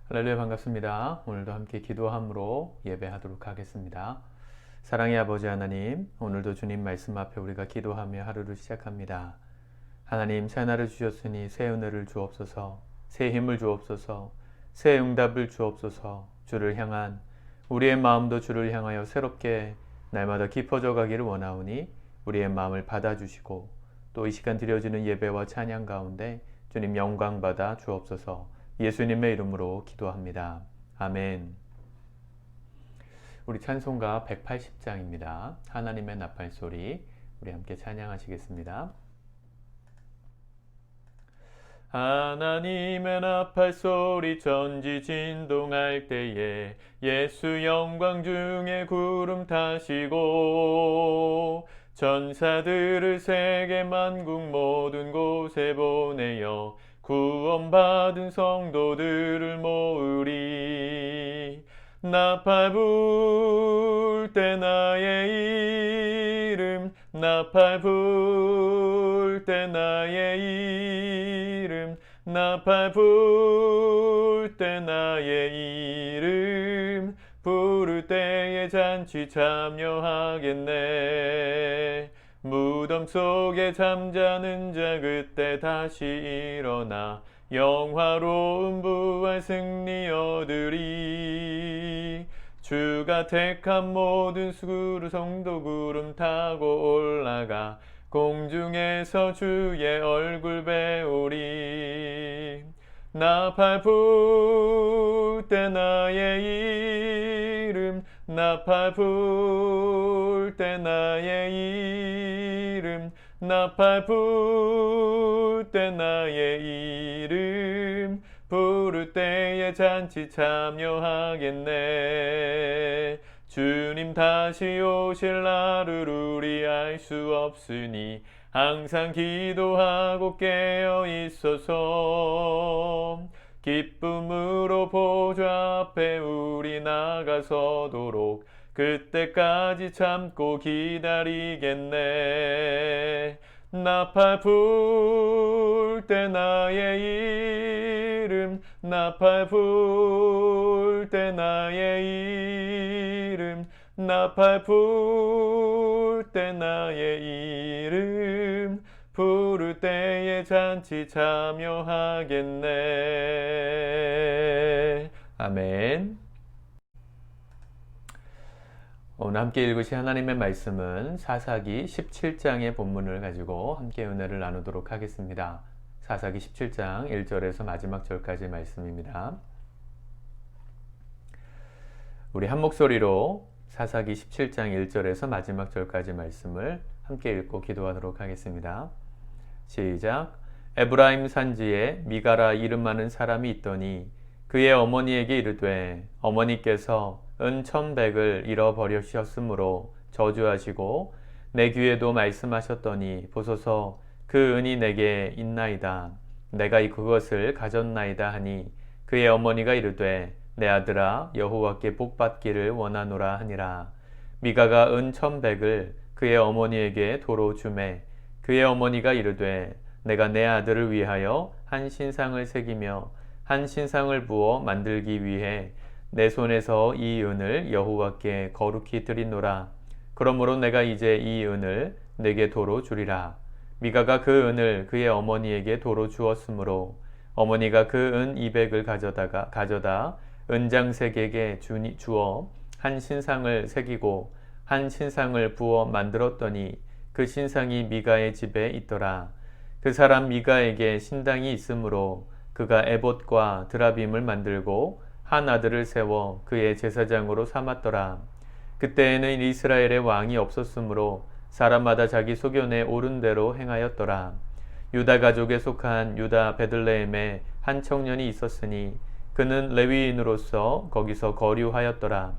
할렐루야, 반갑습니다. 오늘도 함께 기도함으로 예배하도록 하겠습니다. 사랑의 아버지 하나님, 오늘도 주님 말씀 앞에 우리가 기도하며 하루를 시작합니다. 하나님, 새 날을 주셨으니 새 은혜를 주옵소서, 새 힘을 주옵소서, 새 응답을 주옵소서. 주를 향한 우리의 마음도 주를 향하여 새롭게 날마다 깊어져 가기를 원하오니 우리의 마음을 받아주시고 또 이 시간 드려지는 예배와 찬양 가운데 주님 영광 받아 주옵소서. 예수님의 이름으로 기도합니다. 아멘. 우리 찬송가 180장입니다. 하나님의 나팔소리, 우리 함께 찬양하시겠습니다. 하나님의 나팔소리 천지 진동할 때에 예수 영광 중에 구름 타시고 천사들을 세계 만국 모든 곳에 보내어 구원받은 성도들을 모으리. 나팔 불 때 나의 이름, 나팔 불 때 나의 이름, 나팔 불 때 나의 이름, 부를 때에 잔치 참여하겠네. 무덤 속에 잠자는 자 그때 다시 일어나 영화로운 부활 승리 얻으리. 주가 택한 모든 수구루 성도 구름 타고 올라가 공중에서 주의 얼굴 배우리. 나팔 불 때 나의 이름, 나팔 불 때 나의 이름, 나팔 불 때 나의 이름, 부를 때에 잔치 참여하겠네. 주님 다시 오실 날을 우리 알 수 없으니 항상 기도하고 깨어 있어서 기쁨으로 보좌 앞에 우리 나가서도록 그때까지 참고 기다리겠네. 나팔 불 때 나의 이름, 나팔 불 때 나의 이름, 나팔 불 때 나의 이름, 부를 때에 잔치 참여하겠네. 아멘. 오늘 함께 읽으신 하나님의 말씀은 사사기 17장의 본문을 가지고 함께 은혜를 나누도록 하겠습니다. 사사기 17장 1절에서 마지막 절까지 말씀입니다. 우리 한 목소리로 사사기 17장 1절에서 마지막 절까지 말씀을 함께 읽고 기도하도록 하겠습니다. 시작. 에브라임 산지에 미가라 이름 많은 사람이 있더니 그의 어머니에게 이르되 어머니께서 은 1,100을 잃어버리셨으므로 저주하시고 내 귀에도 말씀하셨더니 보소서 그 은이 내게 있나이다. 내가 그것을 가졌나이다 하니 그의 어머니가 이르되 내 아들아 여호와께 복받기를 원하노라 하니라. 미가가 은 1,100을 그의 어머니에게 도로 주매 그의 어머니가 이르되 내가 내 아들을 위하여 한 신상을 새기며 한 신상을 부어 만들기 위해 내 손에서 이 은을 여호와께 거룩히 드리노라. 그러므로 내가 이제 이 은을 내게 도로 주리라. 미가가 그 은을 그의 어머니에게 도로 주었으므로 어머니가 그 은 200을 가져다 은장색에게 주어 한 신상을 새기고 한 신상을 부어 만들었더니 그 신상이 미가의 집에 있더라. 그 사람 미가에게 신당이 있으므로 그가 에봇과 드라빔을 만들고 한 아들을 세워 그의 제사장으로 삼았더라. 그때에는 이스라엘의 왕이 없었으므로 사람마다 자기 소견에 옳은 대로 행하였더라. 유다 가족에 속한 유다 베들레헴에 한 청년이 있었으니 그는 레위인으로서 거기서 거류하였더라.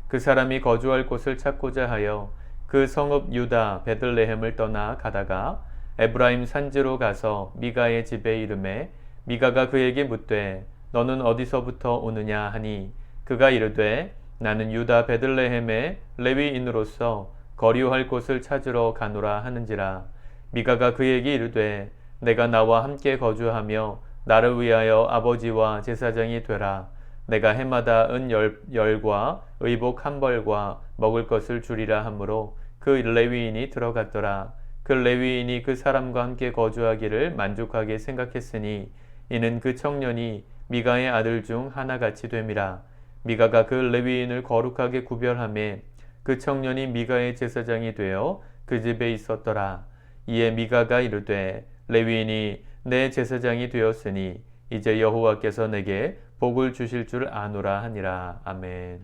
그 사람이 거주할 곳을 찾고자 하여 그 성읍 유다 베들레헴을 떠나 가다가 에브라임 산지로 가서 미가의 집에 이르매 미가가 그에게 묻되 너는 어디서부터 오느냐 하니 그가 이르되 나는 유다 베들레헴의 레위인으로서 거류할 곳을 찾으러 가노라 하는지라. 미가가 그에게 이르되 내가 나와 함께 거주하며 나를 위하여 아버지와 제사장이 되라. 내가 해마다 은 열과 의복 한 벌과 먹을 것을 주리라 하므로 그 레위인이 들어갔더라. 그 레위인이 그 사람과 함께 거주하기를 만족하게 생각했으니 이는 그 청년이 미가의 아들 중 하나같이 됨이라. 미가가 그 레위인을 거룩하게 구별하매 그 청년이 미가의 제사장이 되어 그 집에 있었더라. 이에 미가가 이르되 레위인이 내 제사장이 되었으니 이제 여호와께서 내게 복을 주실 줄 아노라 하니라. 아멘.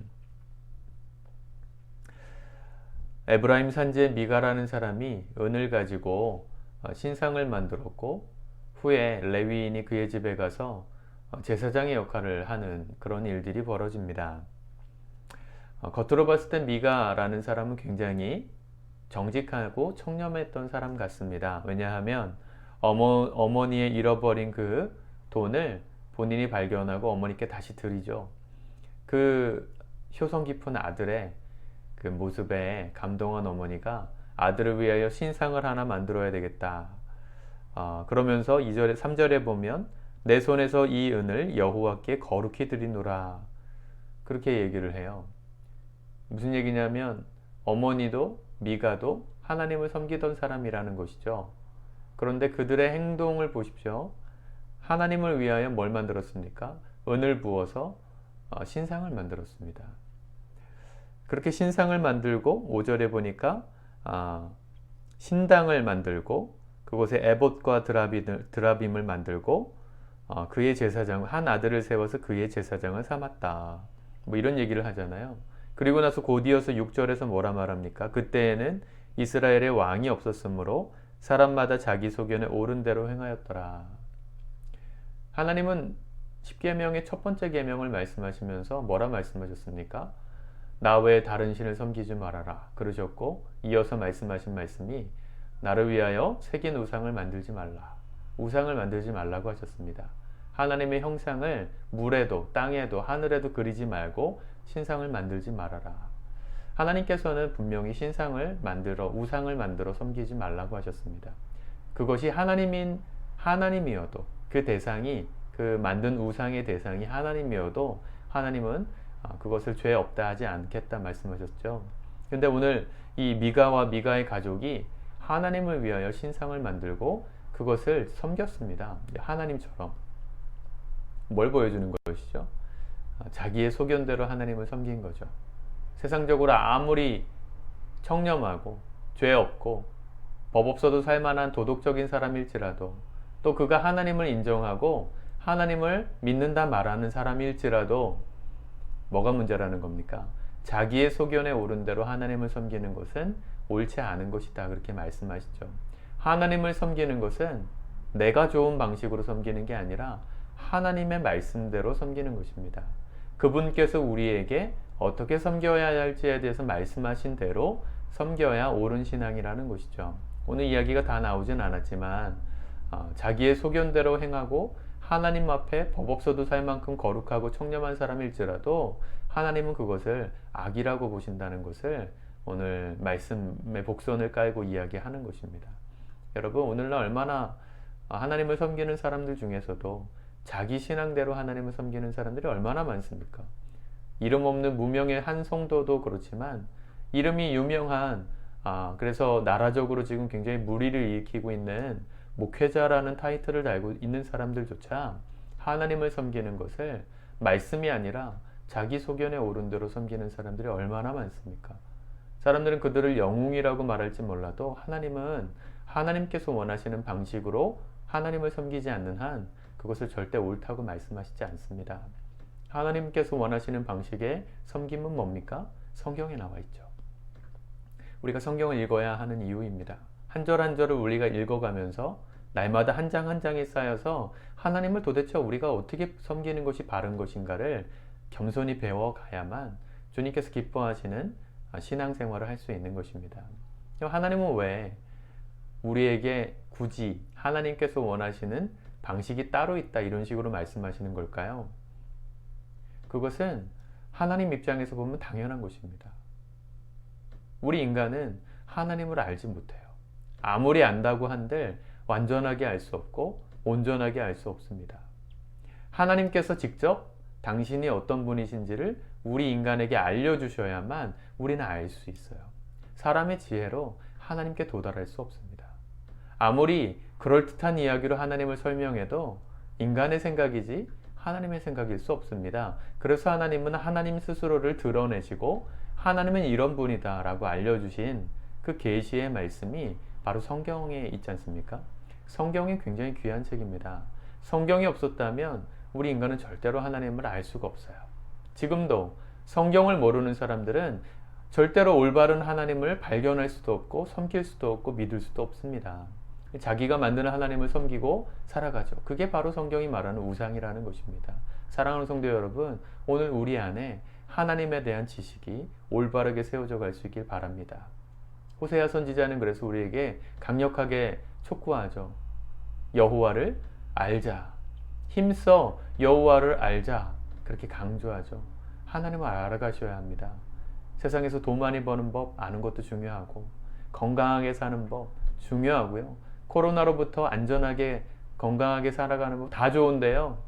에브라임 산지의 미가라는 사람이 은을 가지고 신상을 만들었고 후에 레위인이 그의 집에 가서 제사장의 역할을 하는 그런 일들이 벌어집니다. 겉으로 봤을 때 미가라는 사람은 굉장히 정직하고 청렴했던 사람 같습니다. 왜냐하면 어머니의 잃어버린 그 돈을 본인이 발견하고 어머니께 다시 드리죠. 그 효성 깊은 아들의 그 모습에 감동한 어머니가 아들을 위하여 신상을 하나 만들어야 되겠다. 그러면서 2절에 3절에 보면 내 손에서 이 은을 여호와께 거룩히 드리노라. 그렇게 얘기를 해요. 무슨 얘기냐면 어머니도 미가도 하나님을 섬기던 사람이라는 것이죠. 그런데 그들의 행동을 보십시오. 하나님을 위하여 뭘 만들었습니까? 은을 부어서 신상을 만들었습니다. 그렇게 신상을 만들고 5절에 보니까 신당을 만들고 그곳에 에봇과 드라빔을 만들고 그의 제사장 한 아들을 세워서 그의 제사장을 삼았다. 뭐 이런 얘기를 하잖아요. 그리고 나서 곧이어서 6절에서 뭐라 말합니까? 그때에는 이스라엘의 왕이 없었으므로 사람마다 자기 소견에 옳은 대로 행하였더라. 하나님은 10계명의 첫 번째 계명을 말씀하시면서 뭐라 말씀하셨습니까? 나 외에 다른 신을 섬기지 말아라 그러셨고 이어서 말씀하신 말씀이 나를 위하여 새긴 우상을 만들지 말라. 우상을 만들지 말라고 하셨습니다. 하나님의 형상을 물에도 땅에도 하늘에도 그리지 말고 신상을 만들지 말아라. 하나님께서는 분명히 신상을 만들어 우상을 만들어 섬기지 말라고 하셨습니다. 그것이 하나님이어도 그 대상이 그 만든 우상의 대상이 하나님이어도 하나님은 그것을 죄 없다 하지 않겠다 말씀하셨죠. 근데 오늘 이 미가와 미가의 가족이 하나님을 위하여 신상을 만들고 그것을 섬겼습니다. 하나님처럼. 뭘 보여주는 것이죠? 자기의 소견대로 하나님을 섬긴 거죠. 세상적으로 아무리 청렴하고 죄 없고 법 없어도 살만한 도덕적인 사람일지라도 또 그가 하나님을 인정하고 하나님을 믿는다 말하는 사람일지라도 뭐가 문제라는 겁니까? 자기의 소견에 오른 대로 하나님을 섬기는 것은 옳지 않은 것이다. 그렇게 말씀하시죠. 하나님을 섬기는 것은 내가 좋은 방식으로 섬기는 게 아니라 하나님의 말씀대로 섬기는 것입니다. 그분께서 우리에게 어떻게 섬겨야 할지에 대해서 말씀하신 대로 섬겨야 옳은 신앙이라는 것이죠. 오늘 이야기가 다 나오진 않았지만 자기의 소견대로 행하고 하나님 앞에 법 없어도 살 만큼 거룩하고 청렴한 사람일지라도 하나님은 그것을 악이라고 보신다는 것을 오늘 말씀의 복선을 깔고 이야기하는 것입니다. 여러분 오늘날 얼마나 하나님을 섬기는 사람들 중에서도 자기 신앙대로 하나님을 섬기는 사람들이 얼마나 많습니까? 이름 없는 무명의 한 성도도 그렇지만 이름이 유명한 그래서 나라적으로 지금 굉장히 물의를 일으키고 있는 목회자라는 타이틀을 달고 있는 사람들조차 하나님을 섬기는 것을 말씀이 아니라 자기 소견에 오른 대로 섬기는 사람들이 얼마나 많습니까? 사람들은 그들을 영웅이라고 말할지 몰라도 하나님은 하나님께서 원하시는 방식으로 하나님을 섬기지 않는 한 그것을 절대 옳다고 말씀하시지 않습니다. 하나님께서 원하시는 방식의 섬김은 뭡니까? 성경에 나와 있죠. 우리가 성경을 읽어야 하는 이유입니다. 한 절 한 절을 우리가 읽어가면서 날마다 한 장 한 장이 쌓여서 하나님을 도대체 우리가 어떻게 섬기는 것이 바른 것인가를 겸손히 배워가야만 주님께서 기뻐하시는 신앙생활을 할 수 있는 것입니다. 하나님은 왜 우리에게 굳이 하나님께서 원하시는 방식이 따로 있다 이런 식으로 말씀하시는 걸까요? 그것은 하나님 입장에서 보면 당연한 것입니다. 우리 인간은 하나님을 알지 못해요. 아무리 안다고 한들 완전하게 알 수 없고 온전하게 알 수 없습니다. 하나님께서 직접 당신이 어떤 분이신지를 우리 인간에게 알려주셔야만 우리는 알 수 있어요. 사람의 지혜로 하나님께 도달할 수 없습니다. 아무리 그럴듯한 이야기로 하나님을 설명해도 인간의 생각이지 하나님의 생각일 수 없습니다. 그래서 하나님은 하나님 스스로를 드러내시고 하나님은 이런 분이다 라고 알려주신 그 계시의 말씀이 바로 성경에 있지 않습니까? 성경이 굉장히 귀한 책입니다. 성경이 없었다면 우리 인간은 절대로 하나님을 알 수가 없어요. 지금도 성경을 모르는 사람들은 절대로 올바른 하나님을 발견할 수도 없고 섬길 수도 없고 믿을 수도 없습니다. 자기가 만드는 하나님을 섬기고 살아가죠. 그게 바로 성경이 말하는 우상이라는 것입니다. 사랑하는 성도 여러분, 오늘 우리 안에 하나님에 대한 지식이 올바르게 세워져 갈 수 있길 바랍니다. 호세아 선지자는 그래서 우리에게 강력하게 촉구하죠. 여호와를 알자. 힘써 여호와를 알자. 그렇게 강조하죠. 하나님을 알아가셔야 합니다. 세상에서 돈 많이 버는 법 아는 것도 중요하고 건강하게 사는 법 중요하고요. 코로나로부터 안전하게 건강하게 살아가는 법 다 좋은데요.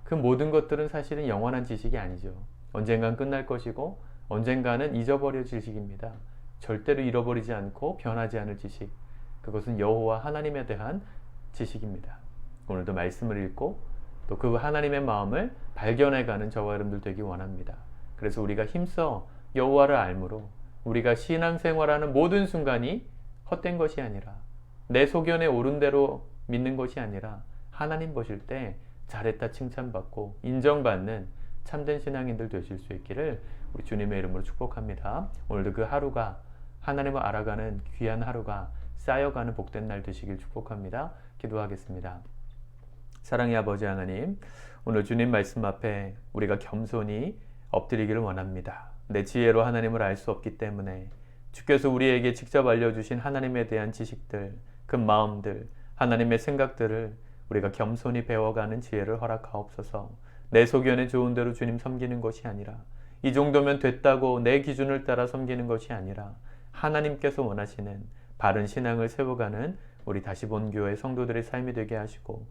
그 모든 것들은 사실은 영원한 지식이 아니죠. 언젠간 끝날 것이고 언젠가는 잊어버릴 지식입니다. 절대로 잃어버리지 않고 변하지 않을 지식. 그것은 여호와 하나님에 대한 지식입니다. 오늘도 말씀을 읽고 또 그 하나님의 마음을 발견해가는 저와 여러분들 되기 원합니다. 그래서 우리가 힘써 여호와를 알므로 우리가 신앙생활하는 모든 순간이 헛된 것이 아니라 내 소견에 옳은 대로 믿는 것이 아니라 하나님 보실 때 잘했다 칭찬받고 인정받는 참된 신앙인들 되실 수 있기를 우리 주님의 이름으로 축복합니다. 오늘도 그 하루가 하나님을 알아가는 귀한 하루가 쌓여가는 복된 날 되시길 축복합니다. 기도하겠습니다. 사랑의 아버지 하나님, 오늘 주님 말씀 앞에 우리가 겸손히 엎드리기를 원합니다. 내 지혜로 하나님을 알 수 없기 때문에 주께서 우리에게 직접 알려주신 하나님에 대한 지식들, 그 마음들, 하나님의 생각들을 우리가 겸손히 배워가는 지혜를 허락하옵소서. 내 소견에 좋은 대로 주님 섬기는 것이 아니라 이 정도면 됐다고 내 기준을 따라 섬기는 것이 아니라 하나님께서 원하시는 바른 신앙을 세워가는 우리 다시 본 교회 성도들의 삶이 되게 하시고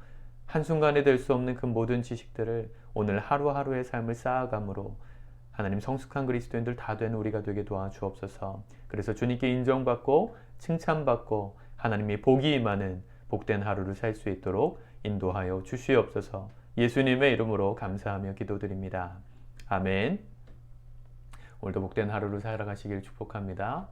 한순간에 될 수 없는 그 모든 지식들을 오늘 하루하루의 삶을 쌓아감으로 하나님 성숙한 그리스도인들 다 된 우리가 되게 도와주옵소서. 그래서 주님께 인정받고 칭찬받고 하나님의 복이 임하는 복된 하루를 살 수 있도록 인도하여 주시옵소서. 예수님의 이름으로 감사하며 기도드립니다. 아멘. 오늘도 복된 하루를 살아가시길 축복합니다.